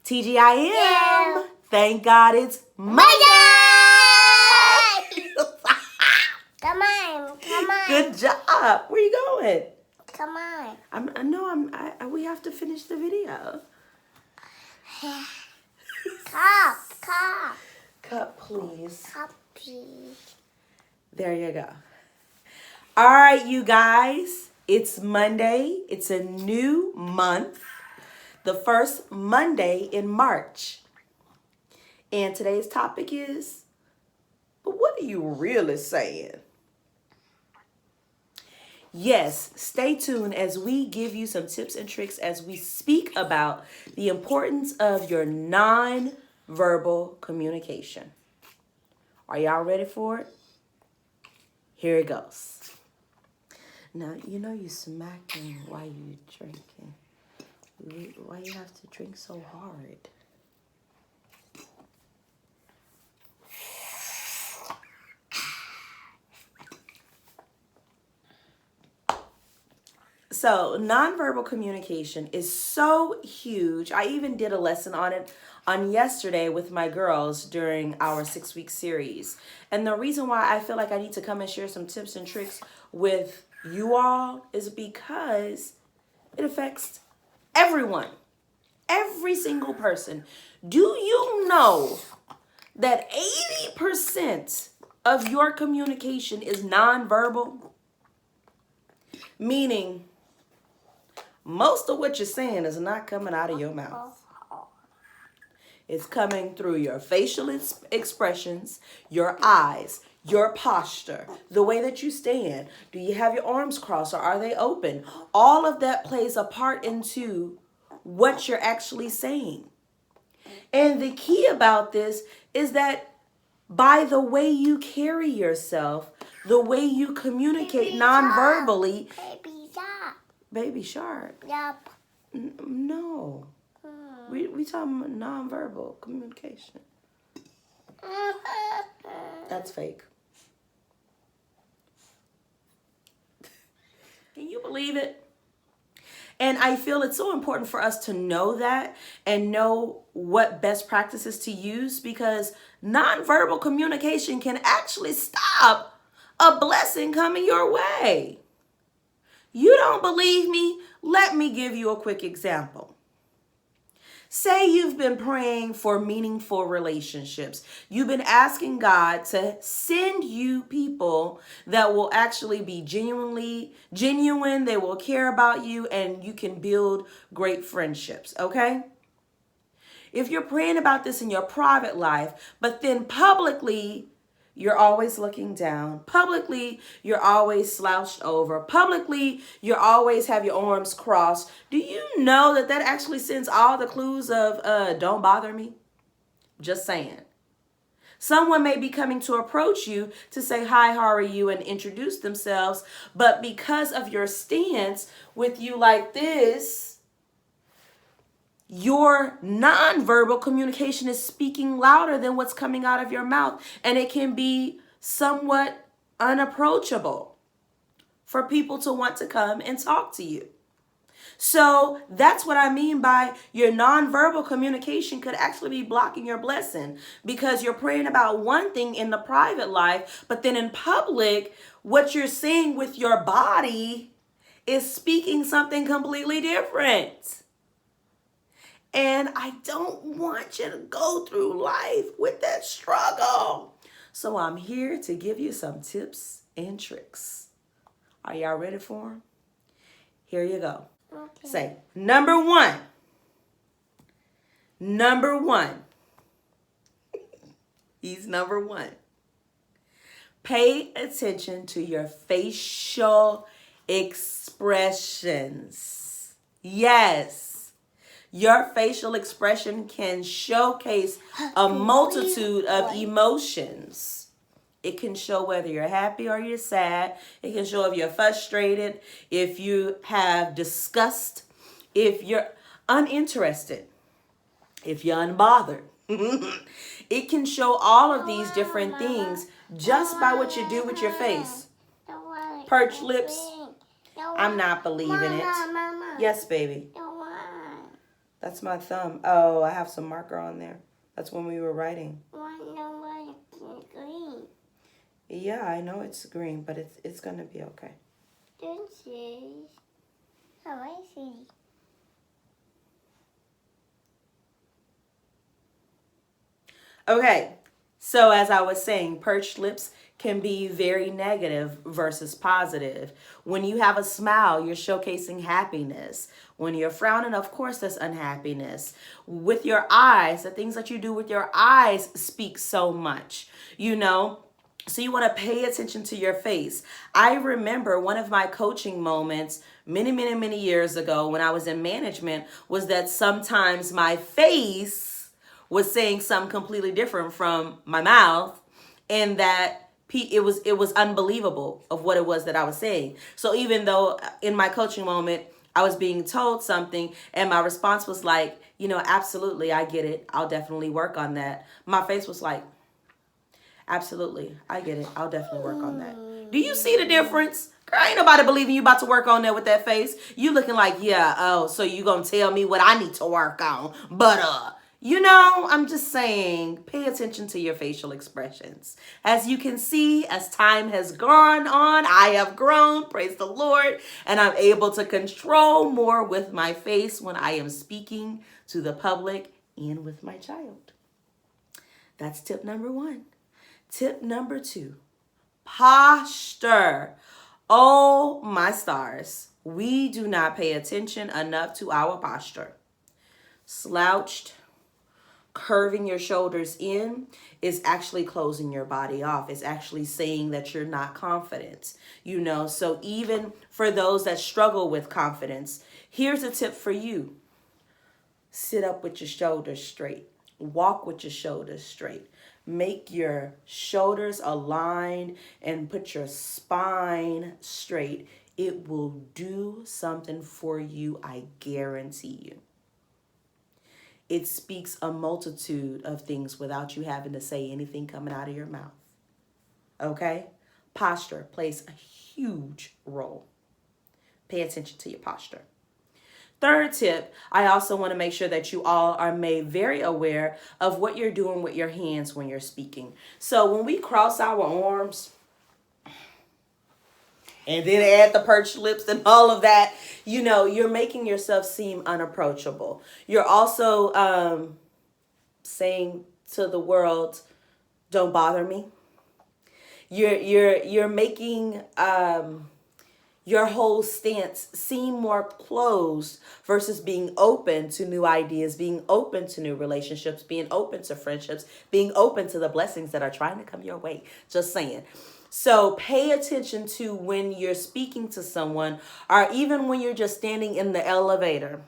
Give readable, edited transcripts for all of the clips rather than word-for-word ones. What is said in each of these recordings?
TGIM. Thank God it's Monday. Come on. Good job. Where you going? Come on. We have to finish the video. Cup, please. Cup, please. There you go. All right, you guys. It's Monday. It's a new month. The first Monday in March. And today's topic is, but what are you really saying? Yes, stay tuned as we give you some tips and tricks as we speak about the importance of your non-verbal communication. Are y'all ready for it? Here it goes. Now, you know you smacking while you drinking. Why you have to drink so hard? So nonverbal communication is so huge. I even did a lesson on it on yesterday with my girls during our 6-week series. And the reason why I feel like I need to come and share some tips and tricks with you all is because it affects everyone, every single person. Do you know that 80% of your communication is nonverbal? Meaning, most of what you're saying is not coming out of your mouth. It's coming through your facial expressions, your eyes, your posture, the way that you stand. Do you have your arms crossed or are they open? All of that plays a part into what you're actually saying. And the key about this is that by the way you carry yourself, the way you communicate non-verbally. Baby shark. Yep. No. We talking about non-verbal communication. That's fake. Can you believe it? And I feel it's so important for us to know that and know what best practices to use, because nonverbal communication can actually stop a blessing coming your way. You don't believe me? Let me give you a quick example. Say you've been praying for meaningful relationships. You've been asking God to send you people that will actually be genuine, they will care about you, and you can build great friendships, okay? If you're praying about this in your private life, but then publicly, you're always looking down. Publicly, you're always slouched over. Publicly, you always have your arms crossed. Do you know that that actually sends all the clues of don't bother me? Just saying. Someone may be coming to approach you to say, hi, how are you, and introduce themselves. But because of your stance with you like this, your nonverbal communication is speaking louder than what's coming out of your mouth. And it can be somewhat unapproachable for people to want to come and talk to you. So that's what I mean by your nonverbal communication could actually be blocking your blessing, because you're praying about one thing in the private life, but then in public, what you're saying with your body is speaking something completely different. And I don't want you to go through life with that struggle. So I'm here to give you some tips and tricks. Are y'all ready for them? Here you go. Okay. Say, number one. He's number one. Pay attention to your facial expressions. Yes. Your facial expression can showcase a multitude of emotions. It can show whether you're happy or you're sad. It can show if you're frustrated, if you have disgust, if you're uninterested, if you're unbothered. It can show all of these different things just by what you do with your face. Perch lips. I'm not believing it. Yes, baby. That's my thumb. Oh, I have some marker on there. That's when we were writing. Why green? Yeah, I know it's green, but it's gonna be okay. Don't see. Oh, I see. Okay, so as I was saying, perched lips can be very negative versus positive. When you have a smile, you're showcasing happiness. When you're frowning, of course, that's unhappiness. With your eyes, the things that you do with your eyes speak so much, you know? So you want to pay attention to your face. I remember one of my coaching moments many years ago when I was in management was that sometimes my face was saying something completely different from my mouth, and that it was unbelievable of what it was that I was saying. So even though in my coaching moment I was being told something and my response was like, absolutely, I get it. I'll definitely work on that. My face was like, absolutely, I get it. I'll definitely work on that. Do you see the difference? Girl, ain't nobody believing you about to work on that with that face. You looking like, yeah, oh, so you gonna tell me what I need to work on. But I'm just saying, pay attention to your facial expressions. As you can see, as time has gone on, I have grown, praise the Lord, and I'm able to control more with my face when I am speaking to the public and with my child. That's tip number 1. Tip number 2, posture. Oh, my stars. We do not pay attention enough to our posture. Slouched, curving your shoulders in is actually closing your body off. It's actually saying that you're not confident, So even for those that struggle with confidence, here's a tip for you. Sit up with your shoulders straight. Walk with your shoulders straight. Make your shoulders aligned and put your spine straight. It will do something for you, I guarantee you. It speaks a multitude of things without you having to say anything coming out of your mouth. Okay? Posture plays a huge role. Pay attention to your posture. Third tip, I also want to make sure that you all are made very aware of what you're doing with your hands when you're speaking. So when we cross our arms and then add the perched lips and all of that, you're making yourself seem unapproachable. You're also saying to the world, don't bother me. You're making your whole stance seem more closed versus being open to new ideas, being open to new relationships, being open to friendships, being open to the blessings that are trying to come your way. Just saying. So pay attention to when you're speaking to someone, or even when you're just standing in the elevator,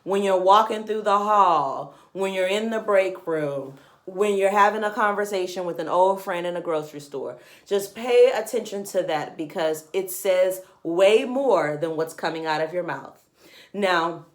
when you're walking through the hall, when you're in the break room, when you're having a conversation with an old friend in a grocery store. Just pay attention to that because it says way more than what's coming out of your mouth. Now,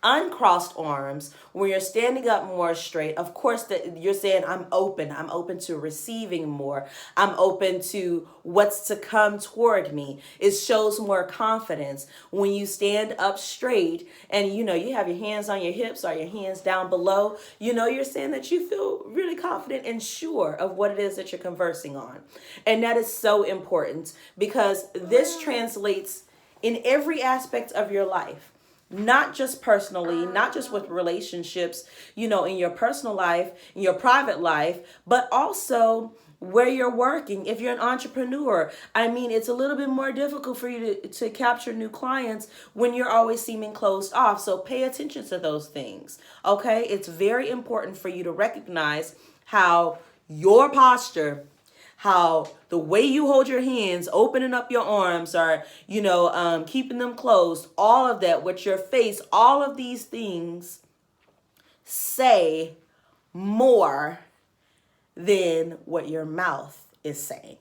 uncrossed arms, when you're standing up more straight, of course that you're saying, I'm open to receiving more, I'm open to what's to come toward me. It shows more confidence when you stand up straight and you have your hands on your hips or your hands down below. You're saying that you feel really confident and sure of what it is that you're conversing on. And that is so important because this translates in every aspect of your life. Not just personally, not just with relationships, in your personal life, in your private life, but also where you're working. If you're an entrepreneur, it's a little bit more difficult for you to capture new clients when you're always seeming closed off. So pay attention to those things. Okay. It's very important for you to recognize how your posture, how the way you hold your hands, opening up your arms, or, keeping them closed, all of that with your face, all of these things say more than what your mouth is saying.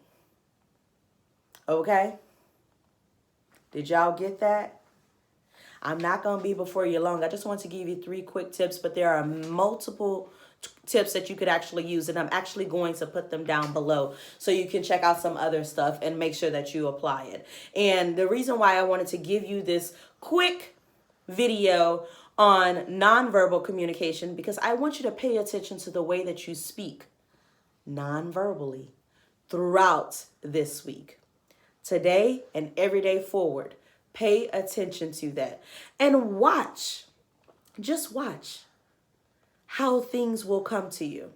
Okay? Did y'all get that? I'm not going to be before you long. I just want to give you 3 quick tips, but there are multiple tips that you could actually use, and I'm actually going to put them down below so you can check out some other stuff and make sure that you apply it. And the reason why I wanted to give you this quick video on nonverbal communication because I want you to pay attention to the way that you speak nonverbally throughout this week. Today and every day forward, pay attention to that and watch, just watch how things will come to you.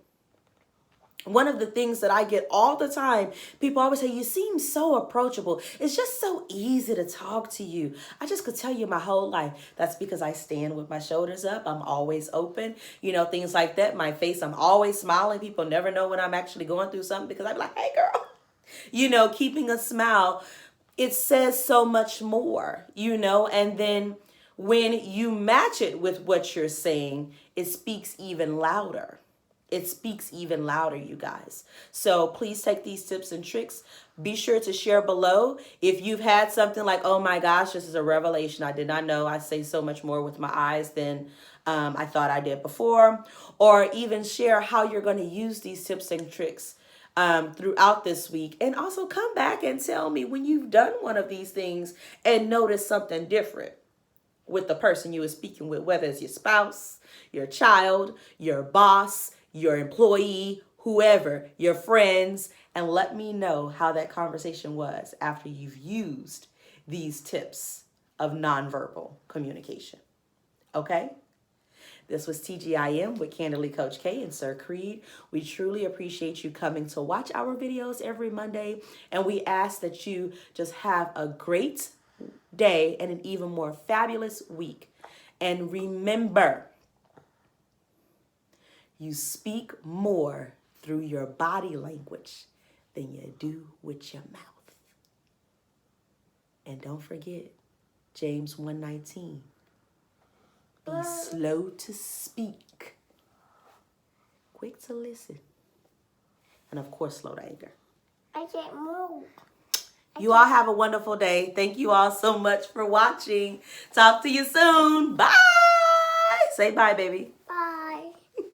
One of the things that I get all the time, people always say, you seem so approachable. It's just so easy to talk to you. I just could tell you my whole life. That's because I stand with my shoulders up. I'm always open, things like that. My face, I'm always smiling. People never know when I'm actually going through something because I'm like, hey, girl, keeping a smile. It says so much more, and then when you match it with what you're saying, it speaks even louder. It speaks even louder, you guys. So please take these tips and tricks. Be sure to share below if you've had something like, oh my gosh, this is a revelation. I did not know I say so much more with my eyes than I thought I did before. Or even share how you're going to use these tips and tricks throughout this week. And also come back and tell me when you've done one of these things and noticed something different with the person you were speaking with, whether it's your spouse, your child, your boss, your employee, whoever, your friends, and let me know how that conversation was after you've used these tips of nonverbal communication. Okay? This was TGIM with Candidly Coach K and Sir Creed. We truly appreciate you coming to watch our videos every Monday, and we ask that you just have a great day and an even more fabulous week. And remember, you speak more through your body language than you do with your mouth. And don't forget, James 1:19. Be slow to speak, quick to listen, and of course, slow to anger. I can't move. You all have a wonderful day. Thank you all so much for watching. Talk to you soon. Bye. Say bye, baby.